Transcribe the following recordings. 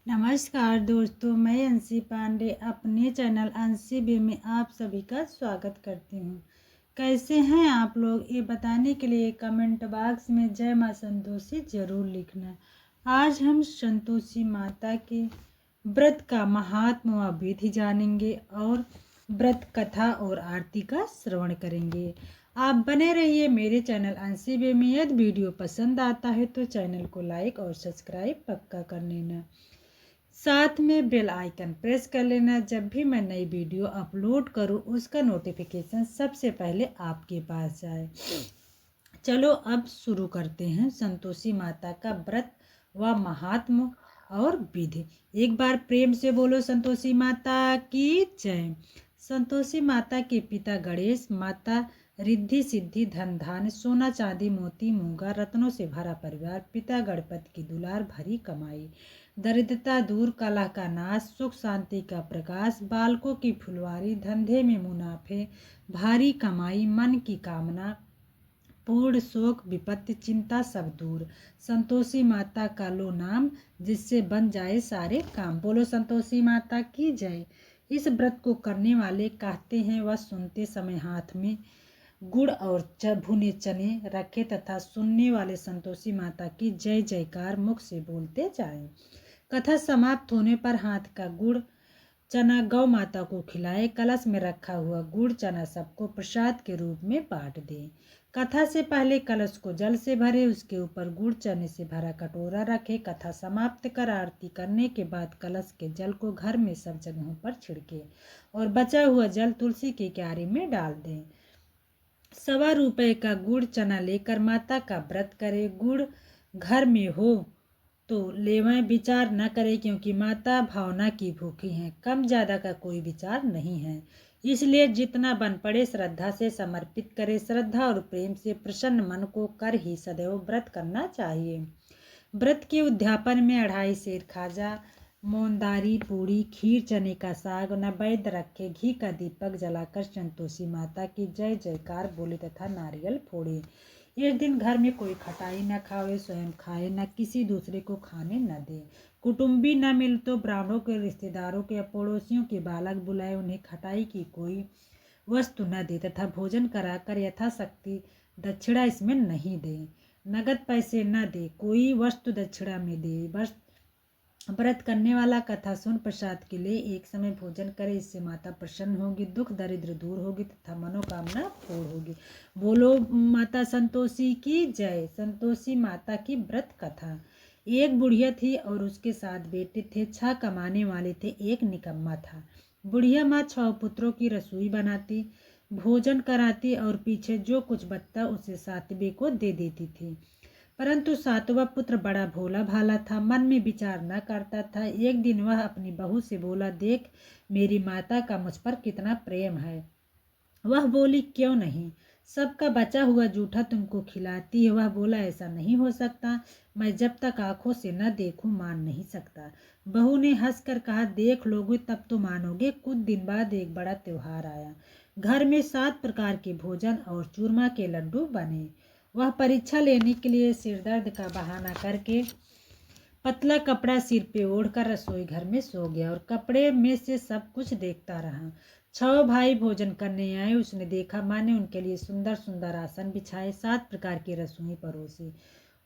नमस्कार दोस्तों, मैं अंशी पांडे अपने चैनल अंशी बे में आप सभी का स्वागत करती हूँ। कैसे हैं आप लोग, ये बताने के लिए कमेंट बॉक्स में जय माँ संतोषी जरूर लिखना। आज हम संतोषी माता के व्रत का महात्म व विधि जानेंगे और व्रत कथा और आरती का श्रवण करेंगे। आप बने रहिए मेरे चैनल अंशी बे में। यदि वीडियो पसंद आता है तो चैनल को लाइक और सब्सक्राइब पक्का कर लेना, साथ में बेल आइकन प्रेस कर लेना। जब भी मैं नई वीडियो अपलोड करूं उसका नोटिफिकेशन सबसे पहले आपके पास जाए। चलो अब शुरू करते हैं संतोषी माता का व्रत व महात्म और विधि। एक बार प्रेम से बोलो संतोषी माता की जय। संतोषी माता के पिता गणेश, माता रिद्धि सिद्धि धन धान सोना चांदी मोती मूंगा रत्नों से भरा परिवार, पिता गणपति की दुलार भरी कमाई, दरिद्रता दूर कलह का नाश सुख शांति का प्रकाश, बालकों की फुलवारी धंधे में मुनाफे भारी कमाई, मन की कामना पूर्ण शोक विपत्ति चिंता सब दूर। संतोषी माता का लो नाम जिससे बन जाए सारे काम। बोलो संतोषी माता की जय। इस व्रत को करने वाले कहते हैं वह सुनते समय हाथ में गुड़ और भुने चने रखे तथा सुनने वाले संतोषी माता की जय जयकार मुख से बोलते जाएं। कथा समाप्त होने पर हाथ का गुड़ चना गौ माता को खिलाए। कलश में रखा हुआ गुड़ चना सबको प्रसाद के रूप में बांट दे। कथा से पहले कलश को जल से भरे, उसके ऊपर गुड़ चने से भरा कटोरा रखे। कथा समाप्त कर आरती करने के बाद कलश के जल को घर में सब जगहों पर छिड़के और बचा हुआ जल तुलसी के क्यारी में डाल दें। ₹1.25 का गुड़ चना लेकर माता का व्रत करे। गुड़ घर में हो तो लेवें, विचार न करें क्योंकि माता भावना की भूखी हैं। कम ज्यादा का कोई विचार नहीं है, इसलिए जितना बन पड़े श्रद्धा से समर्पित करें। श्रद्धा और प्रेम से प्रसन्न मन को कर ही सदैव व्रत करना चाहिए। व्रत के उद्यापन में 2.5 सेर खाजा, मोमदारी पूड़ी, खीर, चने का साग, नैवेद्य रखे, घी का दीपक जलाकर संतोषी माता की जय जयकार बोले तथा नारियल फोड़े। इस दिन घर में कोई खटाई न खावे, स्वयं खाए, न किसी दूसरे को खाने न दे। कुटुंबी न मिल तो ब्राह्मणों के, रिश्तेदारों के, पड़ोसियों के बालक बुलाए, उन्हें खटाई की कोई वस्तु न दे तथा भोजन कराकर यथाशक्ति दक्षिणा इसमें नहीं दे। नगद पैसे न दे, कोई वस्तु दक्षिणा में दे। बस व्रत करने वाला कथा सुन प्रसाद के लिए एक समय भोजन करे, इससे माता प्रसन्न होगी, दुख दरिद्र दूर होगी तथा मनोकामना पूर्ण होगी। बोलो माता संतोषी की जय। संतोषी माता की व्रत कथा। एक बुढ़िया थी और उसके 7 बेटे थे। 6 कमाने वाले थे, एक निकम्मा था। बुढ़िया माँ 6 पुत्रों की रसोई बनाती, भोजन कराती और पीछे जो कुछ बचता उसे 7वें को दे देती थी। परंतु 7वां पुत्र बड़ा भोला भाला था, मन में विचार न करता था। एक दिन वह अपनी बहू से बोला, देख मेरी माता का मुझ पर कितना प्रेम है। वह बोली, क्यों नहीं, सबका बचा हुआ जूठा तुमको खिलाती है। वह बोला, ऐसा नहीं हो सकता, मैं जब तक आंखों से न देखूं मान नहीं सकता। बहू ने हंसकर कहा, देख लोगे तब तो मानोगे। कुछ दिन बाद एक बड़ा त्योहार आया। घर में 7 प्रकार के भोजन और चूरमा के लड्डू बने। वह परीक्षा लेने के लिए सिरदर्द का बहाना करके पतला कपड़ा सिर पे ओढ़कर रसोई घर में सो गया और कपड़े में से सब कुछ देखता रहा। 6 भाई भोजन करने आए। उसने देखा माँ ने उनके लिए सुंदर सुंदर आसन बिछाए, 7 प्रकार की रसोई परोसी।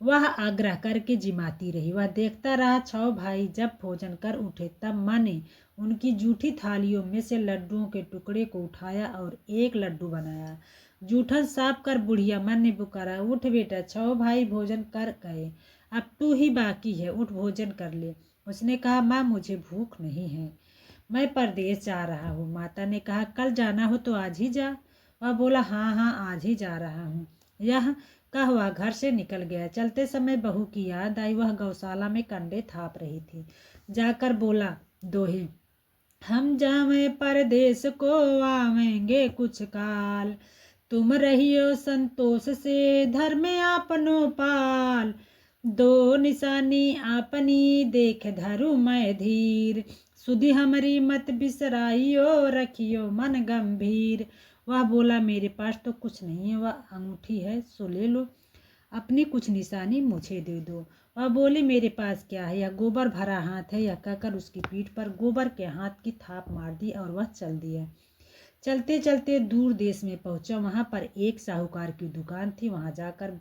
वह आग्रह करके जिमाती रही। वह देखता रहा। 6 भाई जब भोजन कर उठे तब माँ ने उनकी जूठी थालियों में से लड्डुओं के टुकड़े को उठाया और एक लड्डू बनाया। जूठन साफ कर बुढ़िया मन ने पुकारा, उठ बेटा, 6 भाई भोजन कर गए, अब तू ही बाकी है, उठ भोजन कर ले। उसने कहा, माँ मुझे भूख नहीं है, मैं परदेश जा रहा हूँ। माता ने कहा, कल जाना हो तो आज ही जा। वह बोला, हाँ हाँ आज ही जा रहा हूँ। यह कहा वह घर से निकल गया। चलते समय बहू की याद आई। वह गौशाला में कंडे थाप रही थी। जाकर बोला, दोहे, हम जावे परदेश को आवेंगे कुछ काल, तुम रहियो संतोष से धर्म आपनो पाल। दो निशानी आपनी देख धरु मैं धीर, सुधि हमारी मत बिसराइयो रखियो मन गंभीर। वह बोला, मेरे पास तो कुछ नहीं है, वह अंगूठी है सो ले लो। अपनी कुछ निशानी मुझे दे दो। वह बोली, मेरे पास क्या है, यह गोबर भरा हाथ है। यह कहकर उसकी पीठ पर गोबर के हाथ की थाप मार दी और वह चल दिया। चलते चलते दूर देश में पहुंचा। वहां पर एक साहूकार की दुकान थी। वहां जाकर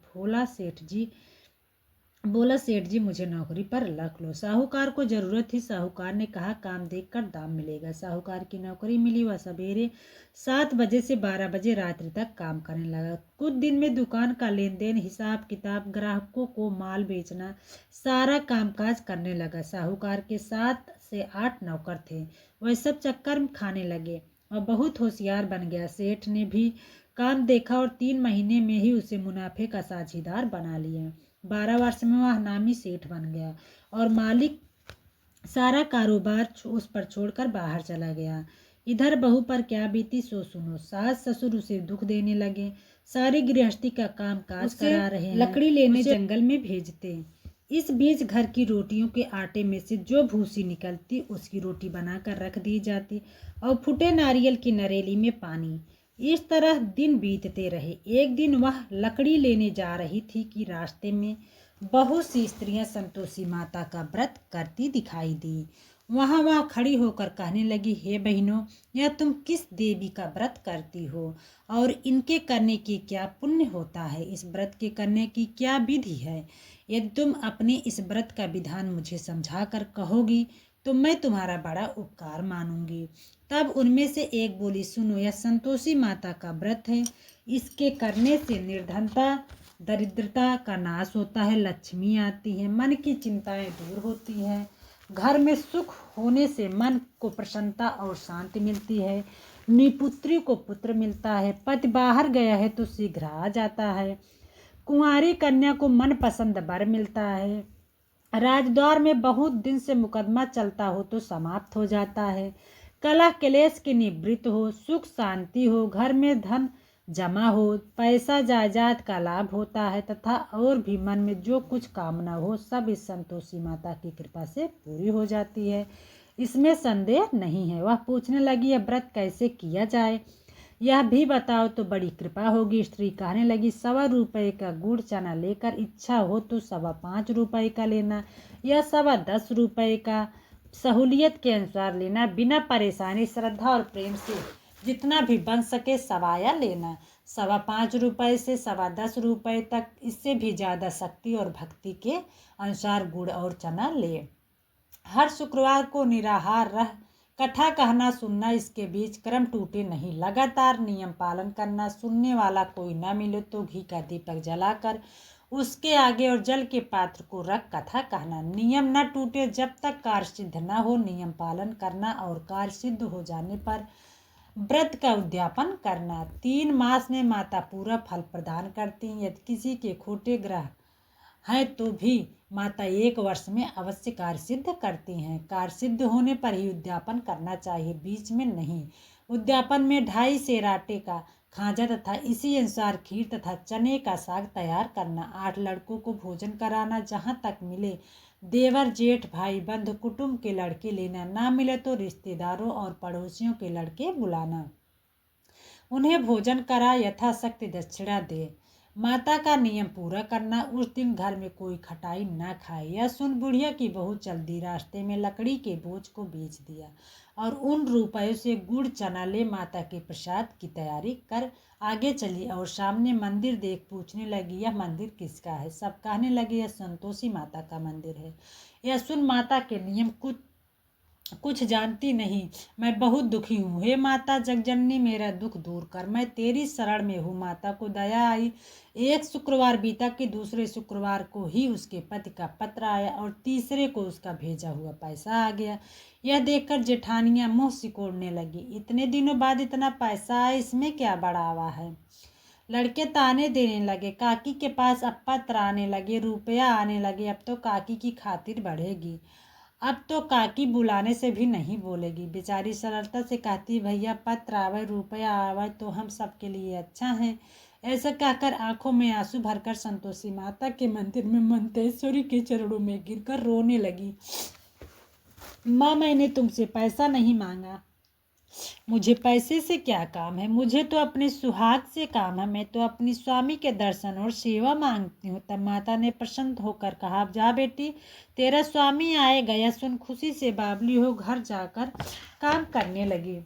बोला, सेठ जी मुझे नौकरी पर रख लो। साहूकार को जरूरत थी। साहूकार ने कहा, काम देखकर दाम मिलेगा। साहूकार की नौकरी मिली। वह सवेरे 7 बजे से 12 बजे रात्रि तक काम करने लगा। कुछ दिन में दुकान का लेन देन, हिसाब किताब, ग्राहकों को माल बेचना, सारा कामकाज करने लगा। साहूकार के 7 से 8 नौकर थे। वह सब चक्कर खाने लगे। वह बहुत होशियार बन गया। सेठ ने भी काम देखा और 3 महीने में ही उसे मुनाफे का साझीदार बना लिया। 12 वर्ष में वह नामी सेठ बन गया और मालिक सारा कारोबार उस पर छोड़कर बाहर चला गया। इधर बहू पर क्या बीती सो सुनो। सास ससुर उसे दुख देने लगे। सारी गृहस्थी का काम काज करा रहे हैं, लकड़ी लेने जंगल में भेजते। इस बीच घर की रोटियों के आटे में से जो भूसी निकलती उसकी रोटी बनाकर रख दी जाती और फूटे नारियल की नरेली में पानी। इस तरह दिन बीतते रहे। एक दिन वह लकड़ी लेने जा रही थी कि रास्ते में बहुत सी स्त्रियां संतोषी माता का व्रत करती दिखाई दी। वह खड़ी होकर कहने लगी, हे बहनों, यह तुम किस देवी का व्रत करती हो और इनके करने की क्या पुण्य होता है? इस व्रत के करने की क्या विधि है? यदि तुम अपने इस व्रत का विधान मुझे समझा कर कहोगी तो मैं तुम्हारा बड़ा उपकार मानूंगी। तब उनमें से एक बोली, सुनो, यह संतोषी माता का व्रत है। इसके करने से निर्धनता, दरिद्रता का नाश होता है, लक्ष्मी आती है, मन की चिंताएं दूर होती हैं, घर में सुख होने से मन को प्रसन्नता और शांति मिलती है, निपुत्री को पुत्र मिलता है, पति बाहर गया है तो शीघ्र आ जाता है, कुंवारी कन्या को मनपसंद वर मिलता है, राजद्वार में बहुत दिन से मुकदमा चलता हो तो समाप्त हो जाता है, कलह क्लेश की निवृत्त हो, सुख शांति हो, घर में धन जमा हो, पैसा जायदाद का लाभ होता है तथा और भी मन में जो कुछ कामना हो सब इस संतोषी माता की कृपा से पूरी हो जाती है। इसमें संदेह नहीं है। वह पूछने लगी, यह व्रत कैसे किया जाए, यह भी बताओ तो बड़ी कृपा होगी। स्त्री कहने लगी, 1.25 रुपये का गुड़ चना लेकर, इच्छा हो तो 5.25 रुपये का लेना या 10.25 रुपये का, सहूलियत के अनुसार लेना, बिना परेशानी, श्रद्धा और प्रेम से जितना भी बन सके सवाया लेना। 5.25 रुपये से 10.25 रुपये तक, इससे भी ज़्यादा शक्ति और भक्ति के अनुसार गुड़ और चना ले। हर शुक्रवार को निराहार रह कथा कहना सुनना, इसके बीच क्रम टूटे नहीं, लगातार नियम पालन करना। सुनने वाला कोई न मिले तो घी का दीपक जलाकर उसके आगे और जल के पात्र को रख कथा कहना। नियम न टूटे जब तक कार्य सिद्ध न हो। नियम पालन करना और कार्य सिद्ध हो जाने पर व्रत का उद्यापन करना। 3 मास में माता पूरा फल प्रदान करती हैं। यदि किसी के खोटे ग्रह हैं तो भी माता 1 वर्ष में अवश्य कार्य सिद्ध करती हैं। कार्य सिद्ध होने पर ही उद्यापन करना चाहिए, बीच में नहीं। उद्यापन में 2.5 सेर आटे का खाजा तथा इसी अनुसार खीर तथा चने का साग तैयार करना। 8 लड़कों को भोजन कराना, जहाँ तक मिले देवर जेठ भाई बंधु कुटुंब के लड़के लेना, ना मिले तो रिश्तेदारों और पड़ोसियों के लड़के बुलाना, उन्हें भोजन करा यथाशक्ति दक्षिणा दे। माता का नियम पूरा करना। उस दिन घर में कोई खटाई न खाए। यह सुन बुढ़िया की बहू चलती रास्ते में लकड़ी के बोझ को बेच दिया और उन रुपयों से गुड़ चना ले माता के प्रसाद की तैयारी कर आगे चली और सामने मंदिर देख पूछने लगी, यह मंदिर किसका है? सब कहने लगे, यह संतोषी माता का मंदिर है। यह सुन माता के नियम कुछ जानती नहीं, मैं बहुत दुखी हूँ। हे माता जगजननी, मेरा दुख दूर कर, मैं तेरी शरण में हूँ। माता को दया आई। एक शुक्रवार बीता कि दूसरे शुक्रवार को ही उसके पति का पत्र आया और तीसरे को उसका भेजा हुआ पैसा आ गया। यह देखकर जेठानियाँ मुँह सिकोड़ने लगी, इतने दिनों बाद इतना पैसा आया, इसमें क्या बढ़ावा है? लड़के ताने देने लगे। काकी के पास अब पत्र आने लगे, रुपया आने लगे। अब तो काकी की खातिर बढ़ेगी। अब तो काकी बुलाने से भी नहीं बोलेगी। बेचारी सरलता से कहती, भैया पत्र आवे, रुपया आवे तो हम सबके लिए अच्छा है। ऐसा कहकर आंखों में आंसू भरकर संतोषी माता के मंदिर में मंतेश्वरी के चरणों में गिरकर रोने लगी। माँ, मैंने तुमसे पैसा नहीं मांगा, मुझे पैसे से क्या काम है, मुझे तो अपने सुहाग से काम है। मैं तो अपनी स्वामी के दर्शन और सेवा मांगती हूँ। तब माता ने प्रसन्न होकर कहा, जा बेटी, तेरा स्वामी आएगा। यह सुन खुशी से बाबली हो घर जाकर काम करने लगी।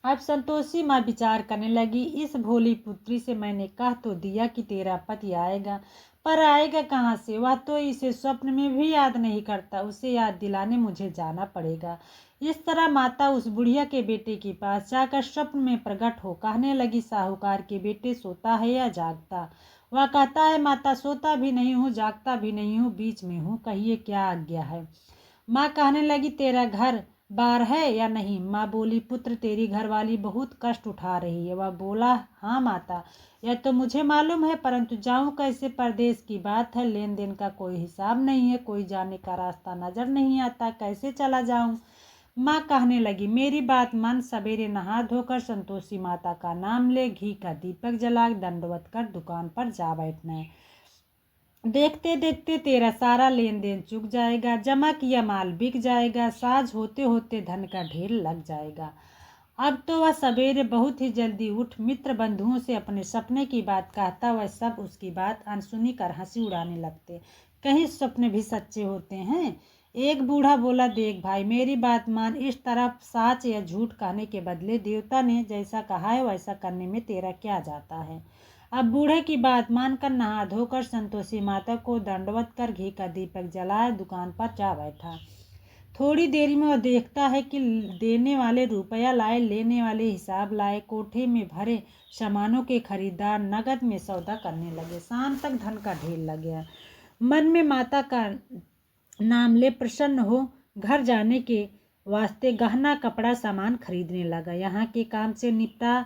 अब संतोषी माँ विचार करने लगी, इस भोली पुत्री से मैंने कह तो दिया कि तेरा पति आएगा, पर आएगा कहाँ से? वह तो इसे स्वप्न में भी याद नहीं करता। उसे याद दिलाने मुझे जाना पड़ेगा। इस तरह माता उस बुढ़िया के बेटे के पास जाकर स्वप्न में प्रकट हो कहने लगी, साहूकार के बेटे सोता है या जागता? वह कहता है, माता सोता भी नहीं हूँ, जागता भी नहीं हूँ, बीच में हूँ, कहिए क्या आज्ञा है। माँ कहने लगी, तेरा घर बार है या नहीं? माँ बोली, पुत्र तेरी घरवाली बहुत कष्ट उठा रही है। वह बोला, हाँ माता, यह तो मुझे मालूम है, परंतु जाऊं कैसे? परदेश की बात है, लेन देन का कोई हिसाब नहीं है, कोई जाने का रास्ता नजर नहीं आता, कैसे चला जाऊं? माँ कहने लगी, मेरी बात मान, सवेरे नहा धोकर संतोषी माता का नाम ले, घी का दीपक जला दंडवत कर दुकान पर जा बैठना है। देखते देखते तेरा सारा लेन देन चुक जाएगा, जमा किया माल बिक जाएगा, साझ होते होते धन का ढेर लग जाएगा। अब तो वह सवेरे बहुत ही जल्दी उठ मित्र बंधुओं से अपने सपने की बात कहता। वह सब उसकी बात अनसुनी कर हंसी उड़ाने लगते। कहीं सपने भी सच्चे होते हैं? एक बूढ़ा बोला, देख भाई, मेरी बात मान, इस तरह साच या झूठ कहने के बदले देवता ने जैसा कहा है वैसा करने में तेरा क्या जाता है? अब बूढ़े की बात मानकर नहा धोकर संतोषी माता को दंडवत कर घी का दीपक जलाए दुकान पर जा बैठा। थोड़ी देर में वह देखता है कि देने वाले रुपया लाए, लेने वाले हिसाब लाए, कोठे में भरे सामानों के खरीदार नगद में सौदा करने लगे। शाम तक धन का ढेर लग गया। मन में माता का नाम ले प्रसन्न हो घर जाने के वास्ते गहना कपड़ा सामान खरीदने लगा। यहाँ के काम से निपटा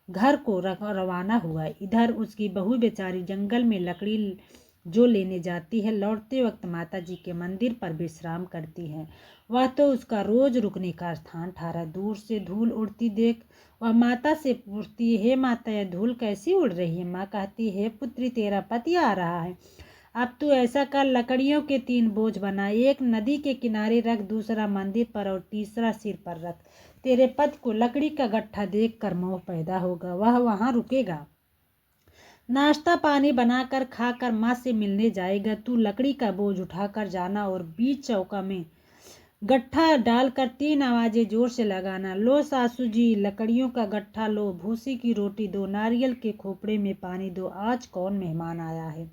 घर को रवाना हुआ। इधर उसकी बहू बेचारी जंगल में लकड़ी जो लेने जाती है, लौटते वक्त माता जी के मंदिर पर विश्राम करती है। वह तो उसका रोज रुकने का स्थान ठहरा। दूर से धूल उड़ती देख वह माता से पूछती, हे माता, यह धूल कैसी उड़ रही है? माँ कहती है, पुत्री, तेरा पति आ रहा है। अब तू ऐसा कर, लकड़ियों के 3 बोझ बना, एक नदी के किनारे रख, दूसरा मंदिर पर और तीसरा सिर पर रख। तेरे पति को लकड़ी का गट्ठा देख कर मोह पैदा होगा, वह वहां रुकेगा। नाश्ता पानी बनाकर खाकर माँ से मिलने जाएगा। तू लकड़ी का बोझ उठाकर जाना और बीच चौका में गट्ठा डालकर 3 आवाजें जोर से लगाना, लो सासू जी, लकड़ियों का गट्ठा लो, भूसी की रोटी दो, नारियल के खोपड़े में पानी दो, आज कौन मेहमान आया है?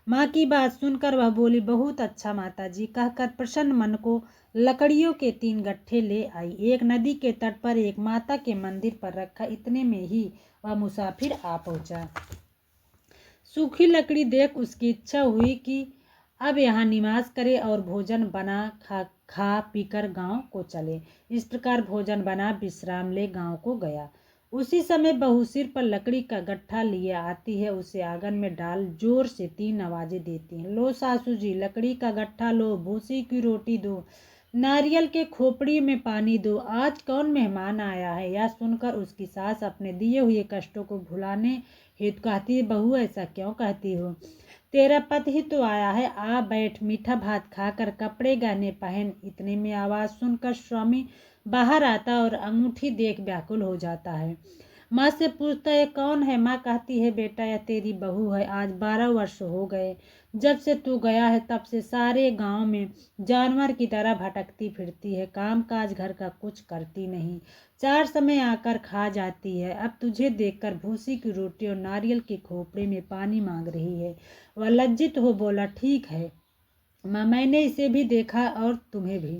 माँ की बात सुनकर वह बोली, बहुत अच्छा माता जी, कहकर प्रसन्न मन को लकड़ियों के 3 गट्ठे ले आई। एक नदी के तट पर, एक माता के मंदिर पर रखा। इतने में ही वह मुसाफिर आ पहुंचा। सूखी लकड़ी देख उसकी इच्छा हुई कि अब यहाँ निवास करे और भोजन बना खा पीकर गांव को चले। इस प्रकार भोजन बना विश्राम ले गांव को गया। उसी समय बहू सिर पर लकड़ी का गट्ठा लिए आती है। उसे आंगन में डाल जोर से 3 आवाजें देती है, लो सासू जी, लकड़ी का गट्ठा लो, भूसी की रोटी दो, नारियल के खोपड़ी में पानी दो, आज कौन मेहमान आया है? यह सुनकर उसकी सास अपने दिए हुए कष्टों को भुलाने हेतु कहती है, बहू, ऐसा क्यों कहती हो? तेरा पति ही तो आया है, आ बैठ, मीठा भात खाकर कपड़े गहने पहन। इतने में आवाज सुनकर स्वामी बाहर आता और अंगूठी देख व्याकुल हो जाता है। माँ से पूछता है, कौन है? माँ कहती है, बेटा, यह तेरी बहू है। आज 12 वर्ष हो गए जब से तू गया है, तब से सारे गांव में जानवर की तरह भटकती फिरती है, काम काज घर का कुछ करती नहीं, 4 समय आकर खा जाती है। अब तुझे देखकर भूसी की रोटी और नारियल के खोपड़े में पानी मांग रही है। वह लज्जित हो बोला, ठीक है माँ, मैंने इसे भी देखा और तुम्हें भी।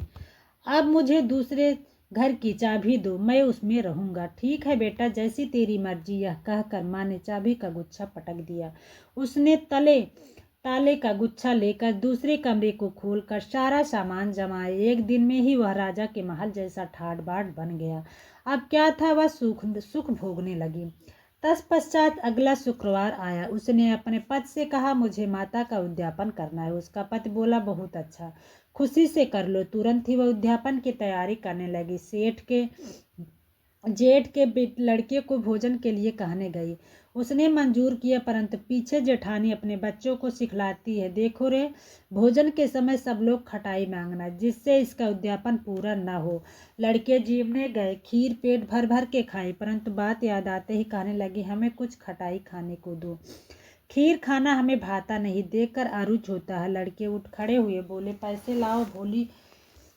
अब मुझे दूसरे घर की चाबी दो, मैं उसमें रहूंगा। ठीक है बेटा, जैसी तेरी मर्जी। यह कहकर माँ ने चाबी का गुच्छा पटक दिया। उसने ताले का गुच्छा लेकर दूसरे कमरे को खोलकर सारा सामान जमाया। एक दिन में ही वह राजा के महल जैसा ठाट बाट बन गया। अब क्या था, वह सुख भोगने लगी। तत्पश्चात अगला शुक्रवार आया। उसने अपने पति से कहा, मुझे माता का उद्यापन करना है। उसका पति बोला, बहुत अच्छा, खुशी से कर लो। तुरंत ही वह उद्यापन की तैयारी करने लगी। सेठ के जेठ के लड़के को भोजन के लिए कहने गई। उसने मंजूर किया, परंतु पीछे जेठानी अपने बच्चों को सिखलाती है, देखो रे, भोजन के समय सब लोग खटाई मांगना, जिससे इसका उद्यापन पूरा न हो। लड़के जीवने गए, खीर पेट भर भर के खाई, परंतु बात याद आते ही कहने लगी, हमें कुछ खटाई खाने को दो, खीर खाना हमें भाता नहीं, देखकर आरुच होता है। लड़के उठ खड़े हुए, बोले, पैसे लाओ। भोली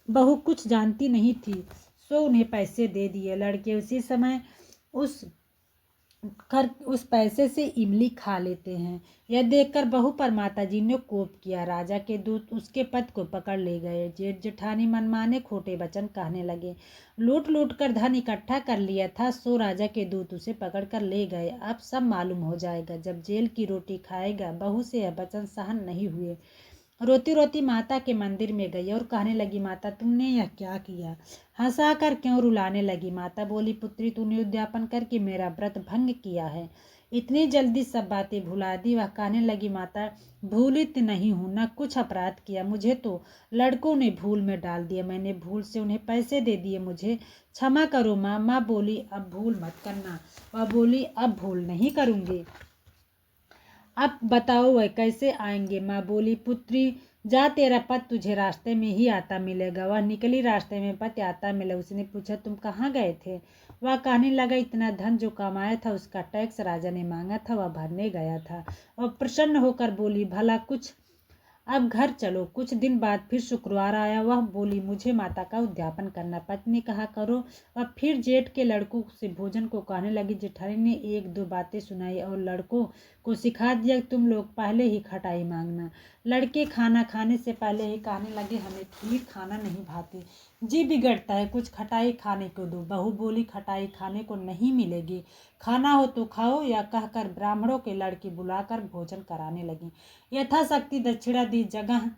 बहू कुछ जानती नहीं थी, सो उन्हें पैसे दे दिए। लड़के उसी समय उस पैसे से इमली खा लेते हैं। यह देखकर बहू पर माताजी ने कोप किया। राजा के दूत उसके पद को पकड़ ले गए। जेठ जेठानी मनमाने खोटे वचन कहने लगे। लूट लूट कर धन इकट्ठा कर लिया था, सो राजा के दूत उसे पकड़ कर ले गए। अब सब मालूम हो जाएगा जब जेल की रोटी खाएगा। बहू से यह वचन सहन नहीं हुए। रोती रोती माता के मंदिर में गई और कहने लगी, माता तुमने यह क्या किया? हंसा कर क्यों रुलाने लगी? माता बोली, पुत्री तूने उद्यापन करके मेरा व्रत भंग किया है, इतनी जल्दी सब बातें भुला दी। वह कहने लगी, माता भूलित नहीं हूँ, न कुछ अपराध किया, मुझे तो लड़कों ने भूल में डाल दिया, मैंने भूल से उन्हें पैसे दे दिए, मुझे क्षमा करो माँ। माँ बोली, अब भूल मत करना। वह बोली, अब भूल नहीं करूँगी। अब बताओ वह कैसे आएंगे? माँ बोली, पुत्री जा, तेरा पति तुझे रास्ते में ही आता मिलेगा। वह निकली, रास्ते में पति आता मिला। उसने पूछा, तुम कहाँ गए थे? वह कहने लगा, इतना धन जो कमाया था उसका टैक्स राजा ने मांगा था, वह भरने गया था। और प्रसन्न होकर बोली, भला कुछ, अब घर चलो। कुछ दिन बाद फिर शुक्रवार आया। वह बोली, मुझे माता का उद्यापन करना। पत्नी ने कहा, करो। वह फिर जेठ के लड़कों से भोजन को कहने लगी। जेठानी ने एक दो बातें सुनाई और लड़कों को सिखा दिया, तुम लोग पहले ही खटाई मांगना। लड़के खाना खाने से पहले ही कहने लगे, हमें खीर खाना नहीं भाती, जी बिगड़ता है, कुछ खटाई खाने को दो। बहू बोली, खटाई खाने को नहीं मिलेगी, खाना हो तो खाओ, या कहकर ब्राह्मणों के लड़के बुलाकर भोजन कराने लगी। यथाशक्ति दक्षिणा दी, जगह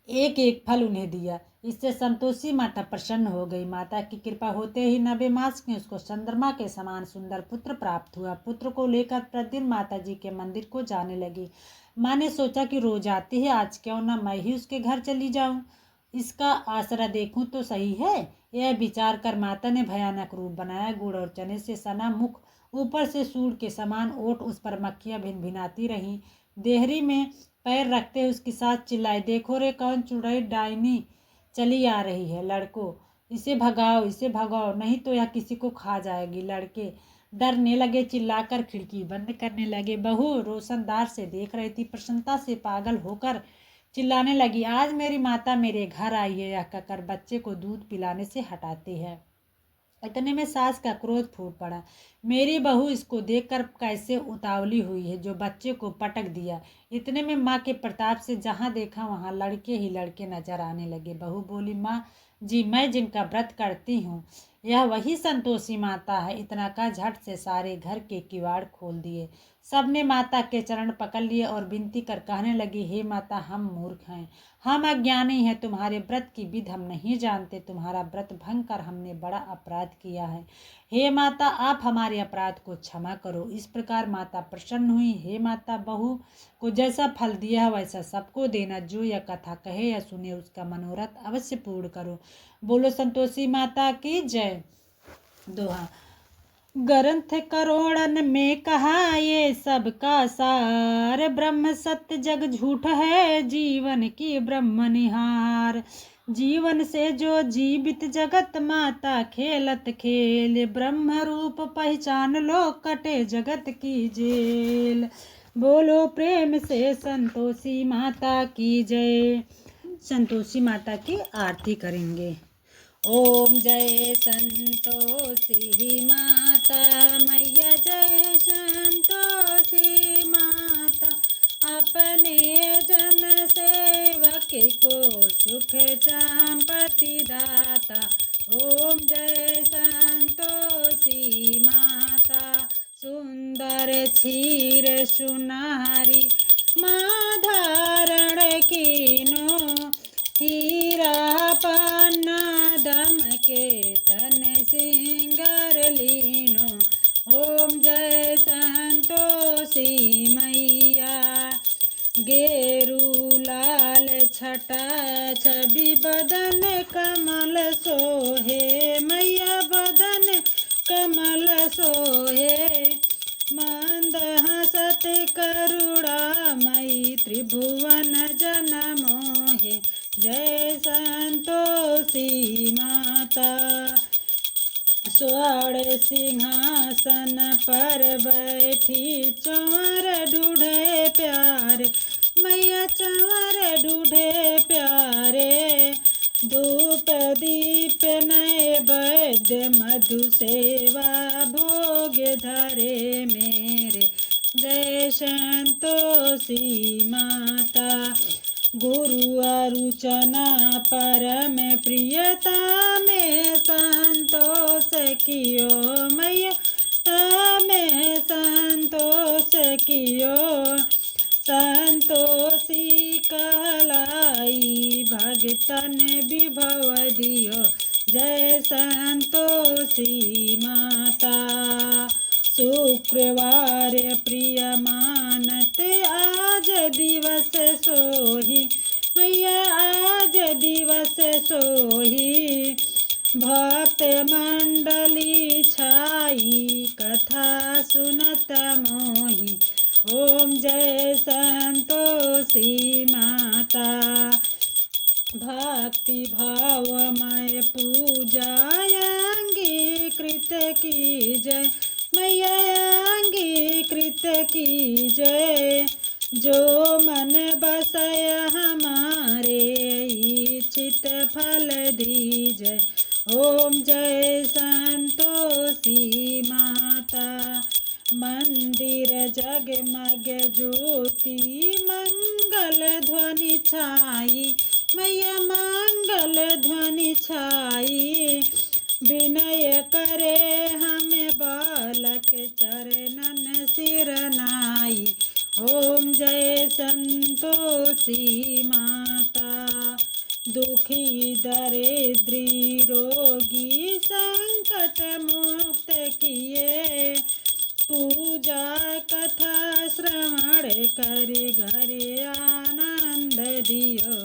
एक एक फल उन्हें दिया। इससे संतोषी माता प्रसन्न हो गई। माता की कृपा होते ही 90 मास में उसको चंद्रमा के समान सुंदर पुत्र प्राप्त हुआ। पुत्र को लेकर प्रतिदिन माता जी के मंदिर को जाने लगी। माँ ने सोचा कि रोज आती है, आज क्यों न मैं ही उसके घर चली जाऊं, इसका आसरा देखूं तो सही है। यह विचार कर माता ने भयानक रूप बनाया। गुड़ और चने से सना मुख, ऊपर से सूंड के समान ओठ, उस पर मक्खियां भिन भिनाती रहीं। देहरी में पैर रखते उसके साथ चिल्लाए, देखो रे, कौन चुड़ैल डायनी चली आ रही है, लड़को इसे भगाओ, इसे भगाओ, नहीं तो यह किसी को खा जाएगी। लड़के डरने लगे, चिल्लाकर खिड़की बंद करने लगे। बहू रोशनदार से देख रही थी, प्रसन्नता से पागल होकर चिल्लाने लगी, आज मेरी माता मेरे घर आई है। यह कहकर बच्चे को दूध पिलाने से हटाती है। इतने में सास का क्रोध फूट पड़ा, मेरी बहू इसको देखकर कैसे उतावली हुई है, जो बच्चे को पटक दिया। इतने में माँ के प्रताप से जहाँ देखा वहाँ लड़के ही लड़के नजर आने लगे। बहू बोली, माँ जी, मैं जिनका व्रत करती हूँ यह वही संतोषी माता है। इतना का झट से सारे घर के किवाड़ खोल दिए। सबने माता के चरण पकड़ लिए और विनती कर कहने लगी, हे माता, हम मूर्ख हैं, हम अज्ञानी हैं, तुम्हारे व्रत की विधि हम नहीं जानते, तुम्हारा व्रत भंग कर हमने बड़ा अपराध किया है। हे माता, आप हमारे अपराध को क्षमा करो। इस प्रकार माता प्रसन्न हुई। हे माता, बहू को जैसा फल दिया वैसा सबको देना, जो यह कथा कहे या सुने उसका मनोरथ अवश्य पूर्ण करो। बोलो संतोषी माता की जय। दोहा। ग्रंथ करोड़न में कहा ये सबका सार, ब्रह्म सत्य जग झूठ है, जीवन की ब्रह्म निहार। जीवन से जो जीवित जगत, माता खेलत खेल, ब्रह्म रूप पहचान लो, कटे जगत की जेल। बोलो प्रेम से संतोषी माता की जय। संतोषी माता की आरती करेंगे। ओम जय संतोषी माता मैया, जय संतोषी माता, अपने जन सेवक को सुख संपत्ति दाता। ओम जय संतोषी माता, सुंदर क्षीर सुनारी, माँ धारण कीनो, हीरा पन्ना दम के तन सिंगार लीनो। ओम जय संतोषी मैया, गेरू लाल छटा छवि बदन कमल सोहे, मैया बदन सोहे। मंद हसत करुणामयी त्रिभुवन जन मोहे। जय संतोषी माता। स्वर्ण सिंहासन पर बैठी चंवर ढूढ़े प्यारे। मैया चंवर ढूढ़े प्यारे। धूप दीप नैवेद्य मधु सेवा भोग धरे मेरे। जय संतोषी माता। गुरु अरुचना परम प्रियता में संतोष कियो मैया में संतोष कियो। संतोषी कहलाई भगतन विभव दियो। जय संतोषी माता। शुक्रवार प्रिय मानत आज दिवस सोही। मैया आज दिवस सोही। भक्त मंडली छाई कथा सुनत मोही। ओम जय संतोषी माता। भक्ति भावमय पूजा अंगीकृत की जय। मैया अंगीकृत की जय। जो मन बसय हमारे इच्छित फल दीजय। ओम जय संतोषी माता। मंदिर जगमग ज्योति मंगल ध्वनि छाई। मैया मंगल ध्वनि छाई। विनय करे हमें बालक चरणन सिरनाई। ओम जय संतोषी माता। दुखी दरिद्री रोगी संकट मुक्त किए। पूजा कथा श्रवण कर घरे आनंद दियो।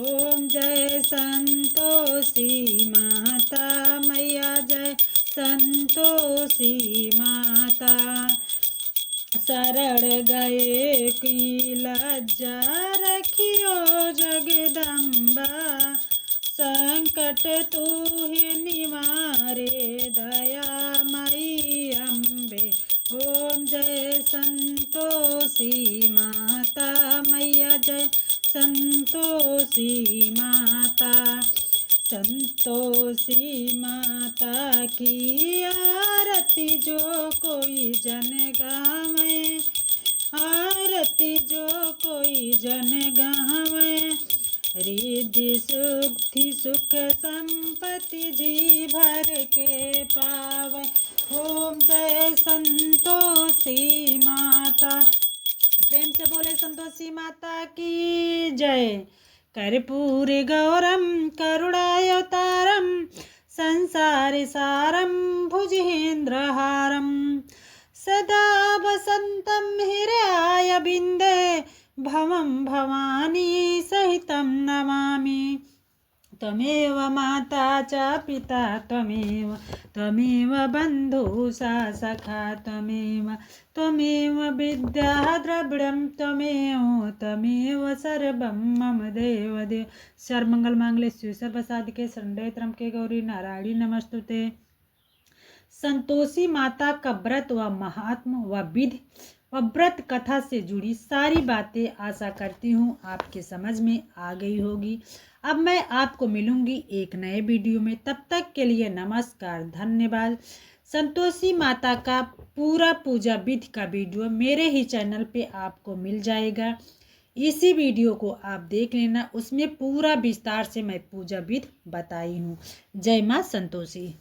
ओम जय संतोषी माता। मैया जय संतोषी माता। शरण गए की लज्जा रखियो जगदम्बा। संकट तू ही निवारे दयामयी अम्बे। ओम जय संतोषी माता। मैया जय संतोषी माता। संतोषी माता की आरती जो कोई जन गावे। आरती जो कोई जन गावे। रिद्धि सुद्धि सुख संपत्ति जी भर के पावे। ओम जय संतोषी माता। प्रेम से बोले संतोषी माता की जय। कर्पूर गौरम करुणावतारम संसार सारम भुजगेन्द्रहारम। सदा वसंतम हृदयाय बिंदे भवं भवानी सहितं नमामि। त्वमेव माता च पिता त्वमेव बन्धु सा सखा त्वमेव विद्या द्रविणं त्वमेव सर्वं मम देव। सर्वमंगल मांगल्ये शिवे सर्वसाधिके शरण्ये त्र्यंबके गौरी नारायणी नमस्तुते। संतोषी माता का व्रत व महात्म व विधि व व्रत कथा से जुड़ी सारी बातें आशा करती हूँ आपके समझ में आ गई होगी। अब मैं आपको मिलूंगी एक नए वीडियो में। तब तक के लिए नमस्कार, धन्यवाद। संतोषी माता का पूरा पूजा विधि का वीडियो मेरे ही चैनल पे आपको मिल जाएगा। इसी वीडियो को आप देख लेना, उसमें पूरा विस्तार से मैं पूजा विधि बताई हूँ। जय माँ संतोषी।